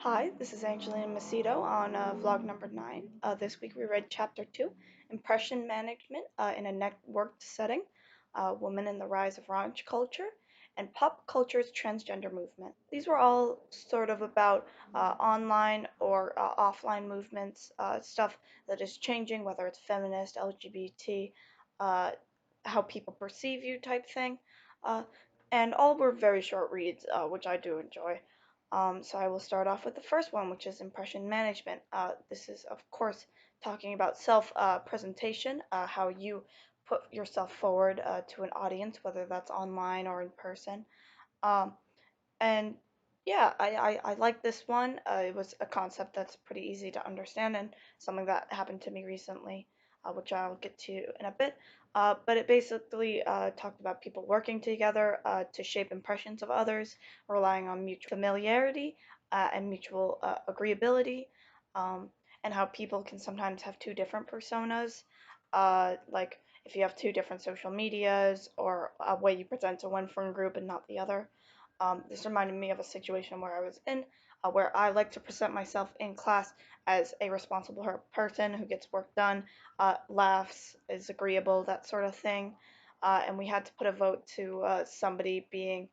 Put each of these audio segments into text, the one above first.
Hi, this is Angelina Macedo on vlog number 9. This week we read Chapter 2, Impression Management in a Networked Setting, Women in the Rise of Raunch Culture, and Pop Culture's Transgender Movement. These were all sort of about online or offline movements, stuff that is changing, whether it's feminist, LGBT, uh, how people perceive you type thing. Uh, and all were very short reads, which I do enjoy. So I will start off with the first one, which is impression management. This is, of course, talking about self presentation, how you put yourself forward to an audience, whether that's online or in person. Um, and yeah, I like this one. It was a concept that's pretty easy to understand and something that happened to me recently, which I'll get to in a bit. But it basically talked about people working together to shape impressions of others, relying on mutual familiarity and mutual agreeability, um, and how people can sometimes have two different personas. Like if you have two different social medias or a way you present to one friend group and not the other. This reminded me of a situation where I was in, where I like to present myself in class as a responsible person who gets work done, laughs, is agreeable, that sort of thing. And we had to put a vote to somebody being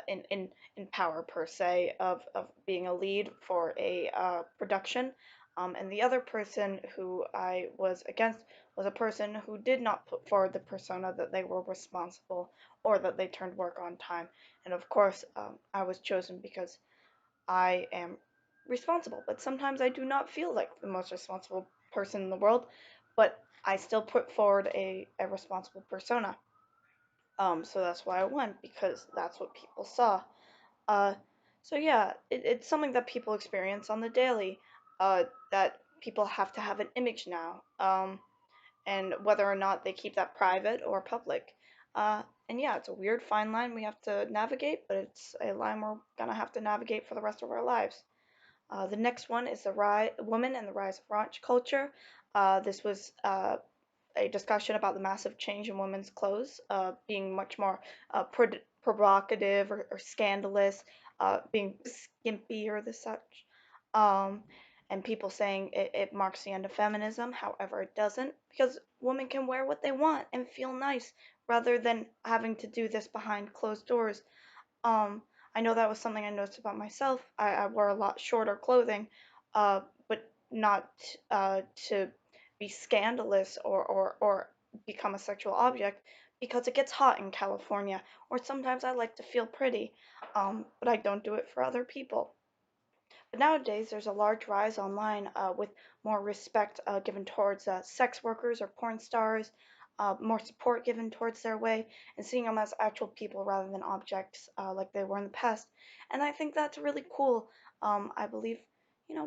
in power per se of being a lead for a production. And the other person who I was against was a person who did not put forward the persona that they were responsible or that they turned work on time. And of course, I was chosen because I am responsible. But sometimes I do not feel like the most responsible person in the world, but I still put forward a responsible persona. So that's why I won, because that's what people saw. Uh, so yeah, it's something that people experience on the daily, that people have to have an image now. And whether or not they keep that private or public. And yeah, it's a weird fine line we have to navigate, but it's a line we're gonna have to navigate for the rest of our lives. The next one is the woman and the rise of raunch culture. This was a discussion about the massive change in women's clothes, being much more provocative or scandalous, being skimpy or the such. Um, and people saying it marks the end of feminism. However, it doesn't, because women can wear what they want and feel nice rather than having to do this behind closed doors. Um, I know that was something I noticed about myself. I wore a lot shorter clothing, but not to be scandalous or become a sexual object, because it gets hot in California, or sometimes I like to feel pretty, but I don't do it for other people. But nowadays, there's a large rise online with more respect given towards sex workers or porn stars, more support given towards their way, and seeing them as actual people rather than objects like they were in the past. And I think that's really cool. I believe,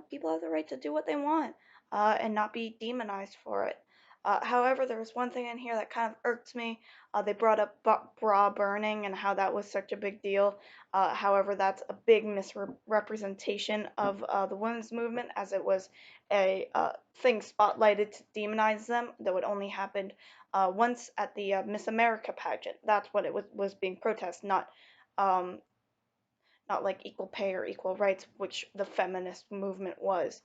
people have the right to do what they want and not be demonized for it. However, there was one thing in here that kind of irked me. They brought up bra burning and how that was such a big deal. However, that's a big misrepresentation of the women's movement, as it was a thing spotlighted to demonize them that would only happen once at the Miss America pageant. That's what it was being protested, um, not like equal pay or equal rights, which the feminist movement was.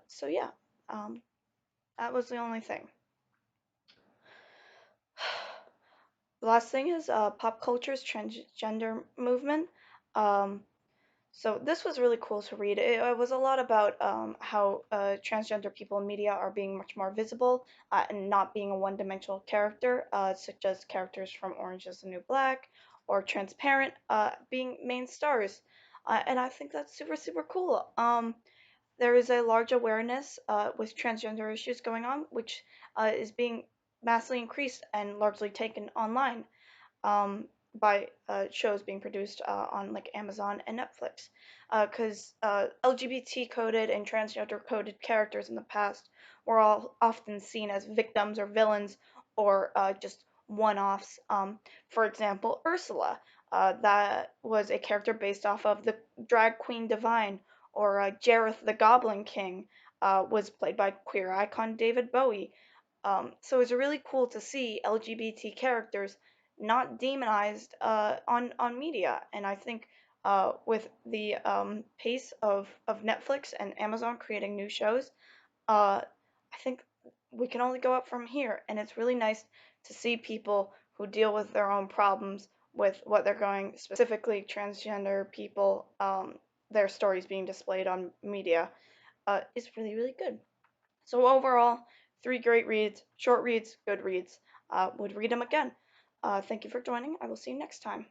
So yeah, um, that was the only thing. The last thing is pop culture's transgender movement. Um, So this was really cool to read. It was a lot about how transgender people in media are being much more visible and not being a one-dimensional character, such as characters from Orange is the New Black or Transparent being main stars. And I think that's super, super cool. There is a large awareness with transgender issues going on, which is being massively increased and largely taken online um, by shows being produced on like Amazon and Netflix. Because LGBT coded and transgender coded characters in the past were all often seen as victims or villains or just one offs. For example, Ursula. That was a character based off of the drag queen Divine, or Jareth the Goblin King was played by queer icon David Bowie. So it's really cool to see LGBT characters not demonized on media, and I think with the pace of Netflix and Amazon creating new shows, uh, I think we can only go up from here. And it's really nice to see people who deal with their own problems with what they're going, specifically transgender people, their stories being displayed on media, is really, really good. So overall, three great reads, short reads, good reads. Would read them again. Thank you for joining. I will see you next time.